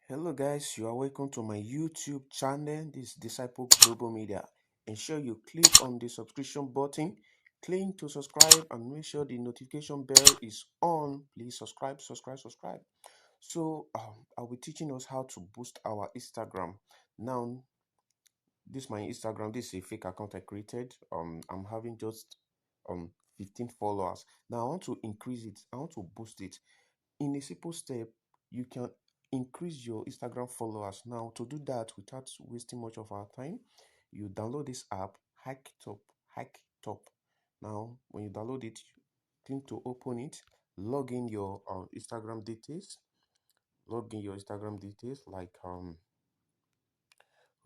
Hello guys, you are welcome to my YouTube channel. This is Disciple Global Media. Ensure you click on the subscription button, click to subscribe and make sure the notification bell is on. Please subscribe. So I'll be teaching us how to boost our Instagram. Now, this is my Instagram. This is a fake account I created. I'm having just 15 followers. Now I want to increase it. I want to boost it. In a simple step, you can increase your Instagram followers. Now, to do that without wasting much of our time, you download this app, Hike Top. Now, when you download it, click to open it, log in your Instagram details. Like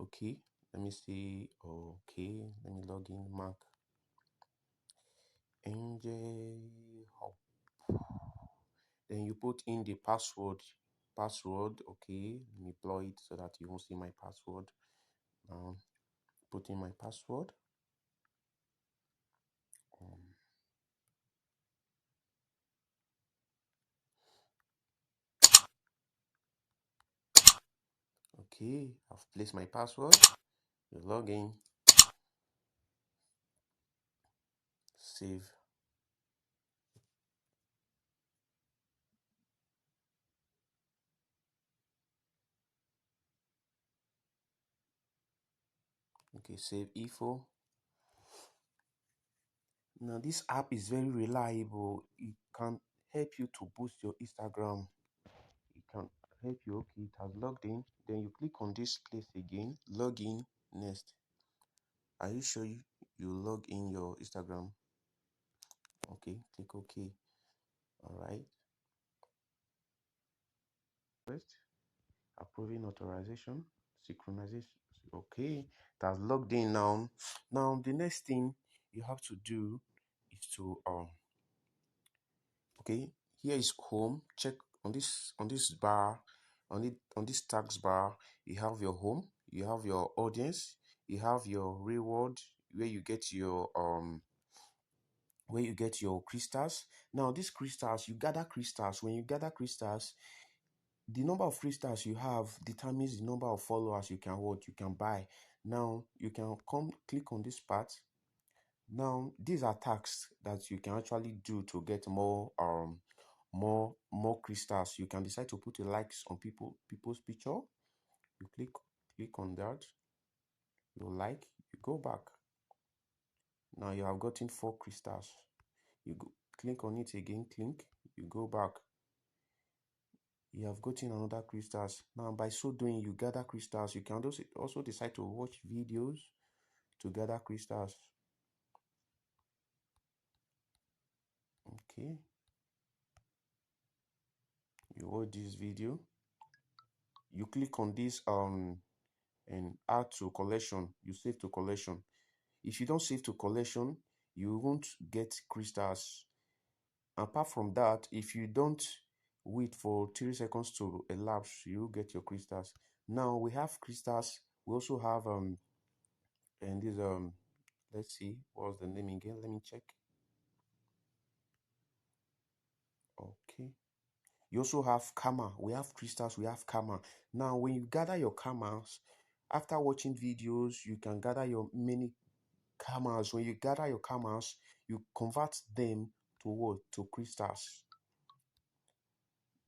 okay, let me see. Okay, let me log in. Mark NJ Hub. Then you put in the password. Okay, let me blow it so that you won't see my password. Put in my password. Okay, I've placed my password. You log in, save. Okay, save info. Now this app is very reliable. It can help you to boost your Instagram. It can help you. Okay, it has logged in. Then you click on this place again, log in. Next, are you sure you log in your Instagram? Okay, click OK. All right. First, approving authorization, synchronization. Okay, it has logged in now. Now the next thing you have to do is to okay, here is home. Check on this bar, on this tags bar. You have your home, you have your audience, you have your reward, where you get your crystals. Now these crystals, you gather crystals. When you gather crystals, the number of crystals you have determines the number of followers you can buy. Now you can click on this part. Now these are tasks that you can actually do to get more crystals. You can decide to put a likes on people's picture. You click on that, you like, you go back. Now you have gotten 4 crystals. You click on it again, you go back. You have gotten another crystals. Now by so doing, you gather crystals. You can also decide to watch videos to gather crystals. Okay, you watch this video, you click on this and add to collection. You save to collection. If you don't save to collection, you won't get crystals. Apart from that, if you don't wait for 3 seconds to elapse, you get your crystals. Now we have crystals. We also have and this let's see, what's the name again? Let me check. Okay, you also have karma. We have crystals, we have karma. Now when you gather your karmas, after watching videos, you can gather your many karmas. When you gather your karmas, you convert them to what? To crystals.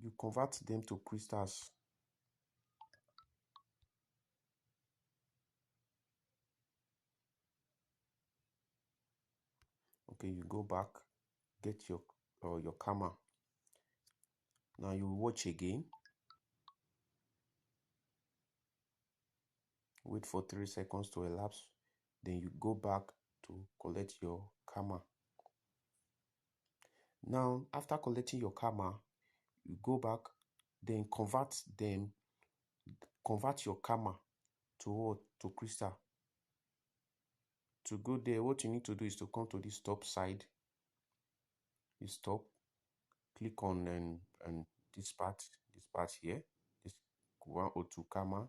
You convert them to crystals. Okay, you go back, get your karma. Now you watch again, wait for 3 seconds to elapse, then you go back to collect your karma. Now after collecting your karma, you go back, then convert your karma to what? To crystal. To go there, what you need to do is to come to this top side. You stop, click on and this part here, this 102 karma.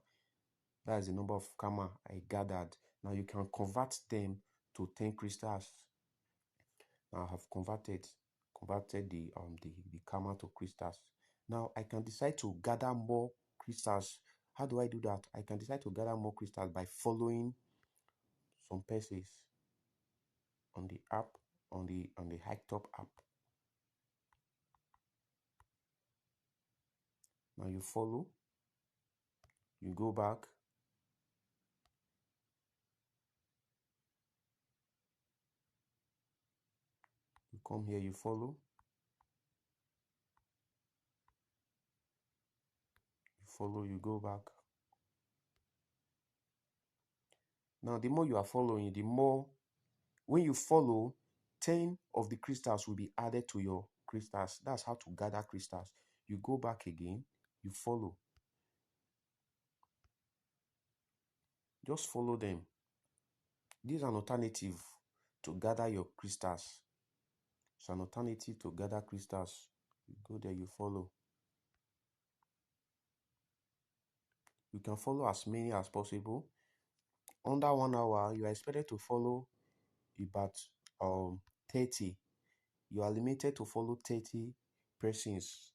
That is the number of karma I gathered. Now you can convert them to 10 crystals. Now I have converted the karma to crystals. Now I can decide to gather more crystals. How do I do that? I can decide to gather more crystals by following some persons on the app, on the Hacktop app. Now you follow, you go back, you come here, you follow, you go back. Now the more you are following, the more, when you follow, 10 of the crystals will be added to your crystals. That's how to gather crystals. You go back again, you follow. Just follow them. This is an alternative to gather your crystals. It's an alternative to gather crystals. You go there, you follow. You can follow as many as possible. Under 1 hour, you are expected to follow about 30. You are limited to follow 30 persons.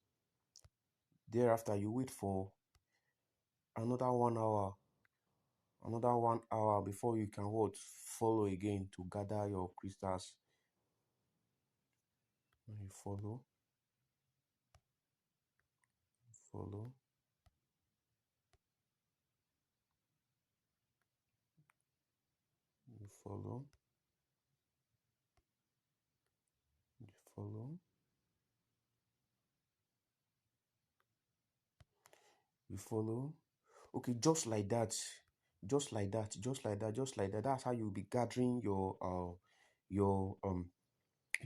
Thereafter, you wait for another 1 hour. Another 1 hour before you can follow again to gather your crystals. You follow, follow, you follow, you follow, you follow. Okay, just like that, just like that, just like that, just like that. That's how you'll be gathering your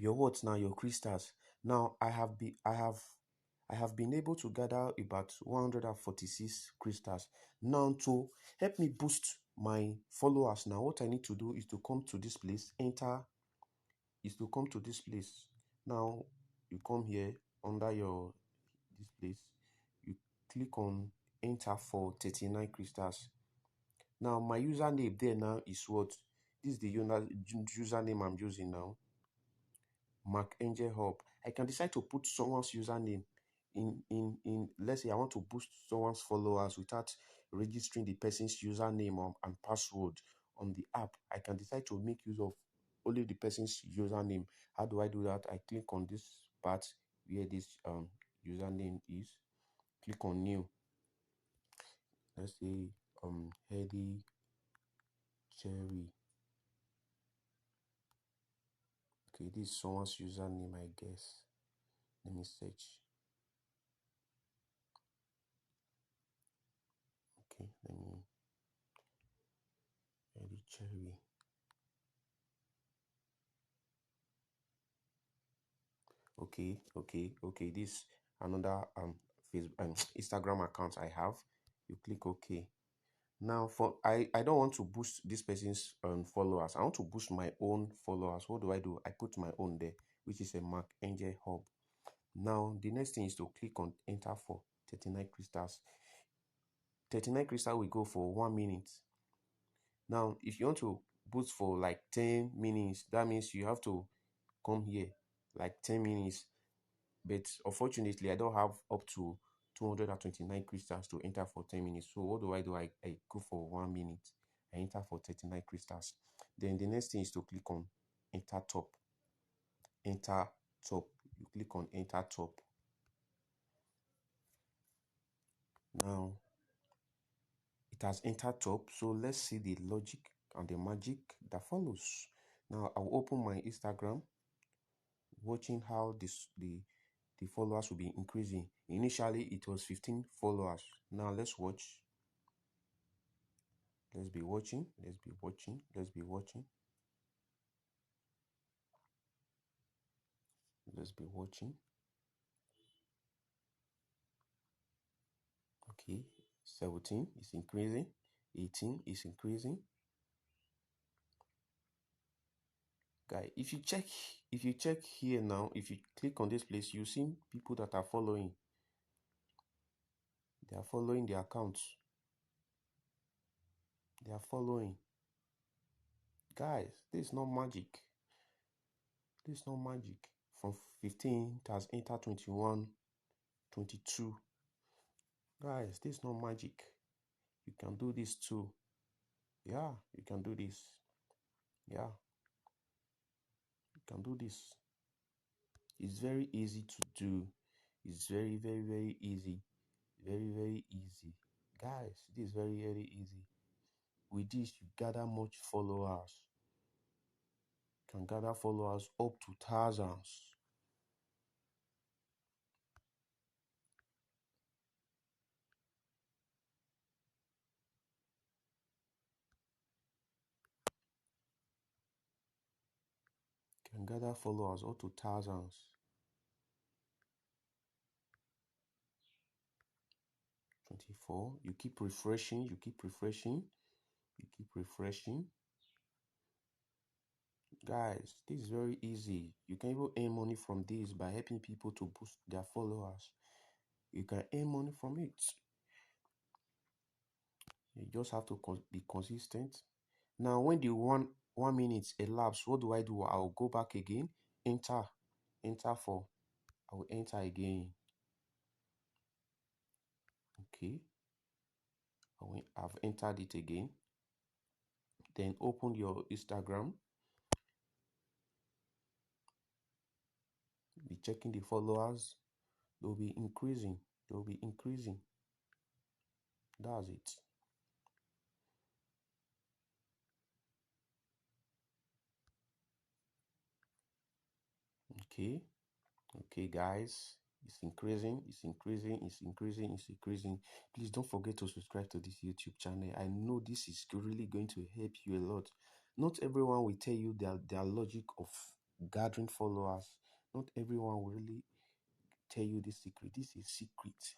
what now, your crystals. Now I have been able to gather about 146 crystals. Now to help me boost my followers, now what I need to do is to come to this place, Now you come here under your this place, you click on enter for 39 crystals. Now my username there now is what? This is the username I'm using now. Mark Angel Hub. I can decide to put someone's username in let's say I want to boost someone's followers without registering the person's username and password on the app. I can decide to make use of only the person's username. How do I do that? I click on this part where this username is. Click on new. Let's say Heady Cherry. Okay, this is someone's username, I guess. Let me search. Okay, let me Heady Cherry. Okay. This another Facebook Instagram account I have. You click OK. Now for I don't want to boost this person's followers. I want to boost my own followers. What do? I put my own there, which is a Mark Angel Hub. Now the next thing is to click on enter for 39 crystals. 39 crystals will go for 1 minute. Now if you want to boost for like 10 minutes, that means you have to come here like 10 minutes. But unfortunately, I don't have up to 229 crystals to enter for 10 minutes. So what do? I go for 1 minute. I enter for 39 crystals. Then the next thing is to click on enter top. Enter top. You click on enter top. Now it has entered top. So let's see the logic and the magic that follows. Now I'll open my Instagram, watching how the followers will be increasing. Initially it was 15 followers. Now let's watch. Let's be watching. Okay, 17 is increasing, 18 is increasing. Guy, if you check here now, if you click on this place, you see people that are following. They are following the accounts. They are following. Guys, this is not magic. From 15 it has entered 21, 22. Guys, this is not magic. You can do this too. Yeah, you can do this. Yeah, you can do this. It's very easy to do. It's very, very, very easy. Very, very easy. Guys, this is very, very easy. With this, you gather much followers. You can gather followers up to thousands. You can gather followers up to thousands. 24. You keep refreshing. You keep refreshing. You keep refreshing. Guys, this is very easy. You can even earn money from this by helping people to boost their followers. You can earn money from it. You just have to be consistent. Now, when the one minute elapse, what do? I'll go back again. Enter for. I will enter again. Okay. I've entered it again. Then open your Instagram. Be checking the followers. They'll be increasing. They'll be increasing. That's it. Okay. Okay, guys. It's increasing. It's increasing. It's increasing. It's increasing. Please don't forget to subscribe to this YouTube channel. I know this is really going to help you a lot. Not everyone will tell you their logic of gathering followers. Not everyone will really tell you this secret. This is secret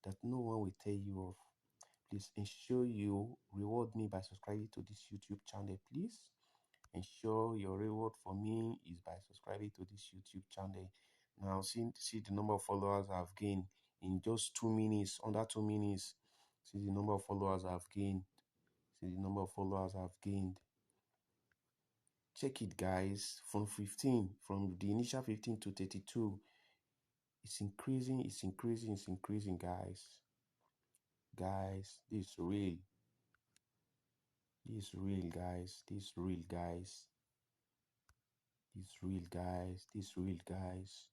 that no one will tell you of. Please ensure you reward me by subscribing to this YouTube channel, please. Ensure your reward for me is by subscribing to this YouTube channel. Now, see the number of followers I've gained in just 2 minutes, under 2 minutes. See the number of followers I've gained. See the number of followers I've gained. Check it, guys. From the initial 15 to 32. It's increasing, it's increasing, it's increasing, guys. Guys, this is real. This is real, guys. This is real, guys. This is real, guys. This is real, guys.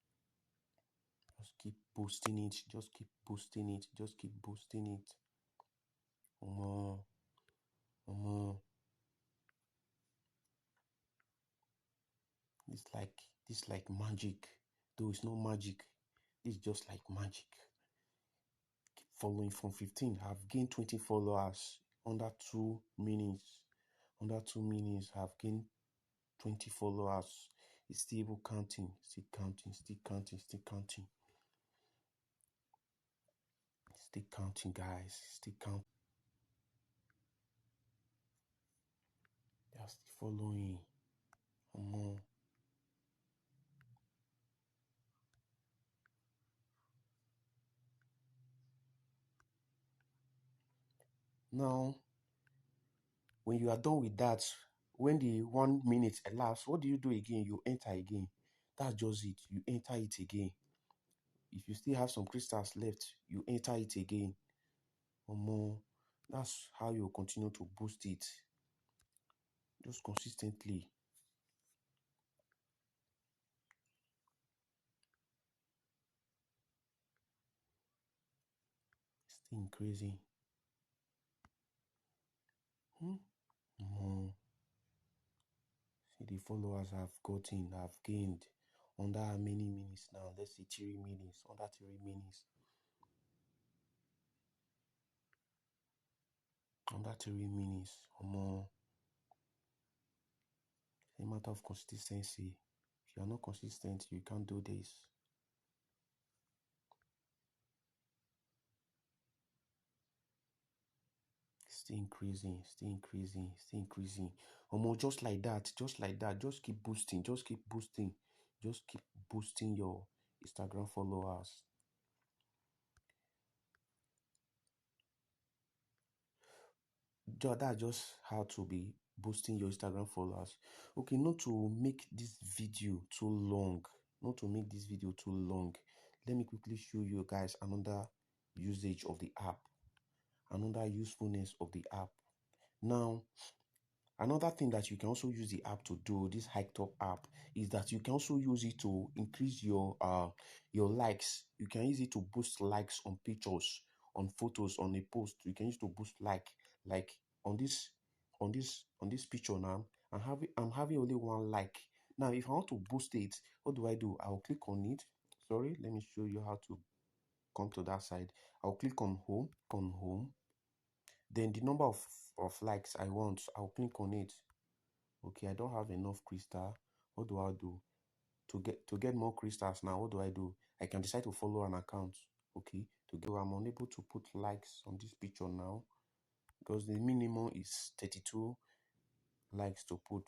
Just keep boosting it. Just keep boosting it. Just keep boosting it. More. More. It's like magic. Though it's not magic. It's just like magic. Keep following from 15. I've gained 20 followers under 2 minutes. Under 2 minutes, I've gained 20 followers. It's still counting. Still counting. Still counting. Still counting. Still counting, guys. Still counting. They are still following. More. Now, when you are done with that, when the 1 minute elapsed, what do you do again? You enter again. That's just it. You enter it again. If you still have some crystals left, you enter it again. Or more. That's how you continue to boost it. Just consistently. Still increasing. More. See the followers I've gained. Under how many minutes now? Let's say 3 minutes. Under 3 minutes. Under 3 minutes or more. It's a matter of consistency. If you are not consistent, you can't do this. Still increasing, still increasing, still increasing. Almost just like that, just like that. Just keep boosting, just keep boosting, just keep boosting your Instagram followers. That's just how to be boosting your Instagram followers. Okay, not to make this video too long, not to make this video too long. Let me quickly show you guys another usage of the app, another usefulness of the app. Now, another thing that you can also use the app to do, this Hiked Up app, is that you can also use it to increase your likes. You can use it to boost likes on pictures, on photos, on a post. You can use it to boost like on this picture now. I'm having only one like. Now, if I want to boost it, what do? I'll click on it. Sorry, let me show you how to come to that side. I'll click on home. Then the number of likes I want, I'll click on it. Okay, I don't have enough crystal. What do I do? To get more crystals now, what do? I can decide to follow an account. Okay, I'm unable to put likes on this picture now because the minimum is 32 likes to put.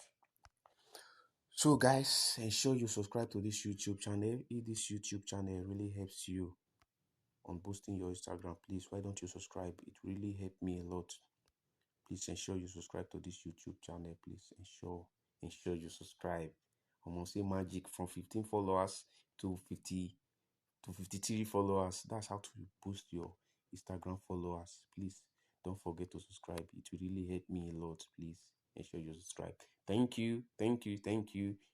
So guys, ensure you subscribe to this YouTube channel. If this YouTube channel really helps you on boosting your Instagram, please, why don't you subscribe? It really helped me a lot. Please ensure you subscribe to this YouTube channel. Please ensure you subscribe. I'm gonna say magic from 15 followers to 53 followers. That's how to boost your Instagram followers. Please don't forget to subscribe. It will really help me a lot. Please ensure you subscribe. Thank you.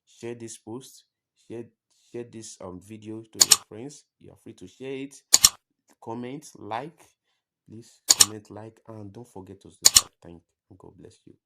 Share this post. Share this video to your friends. You are free to share it. Comment, like. Please comment, like, and don't forget to subscribe. Thank you. God bless you.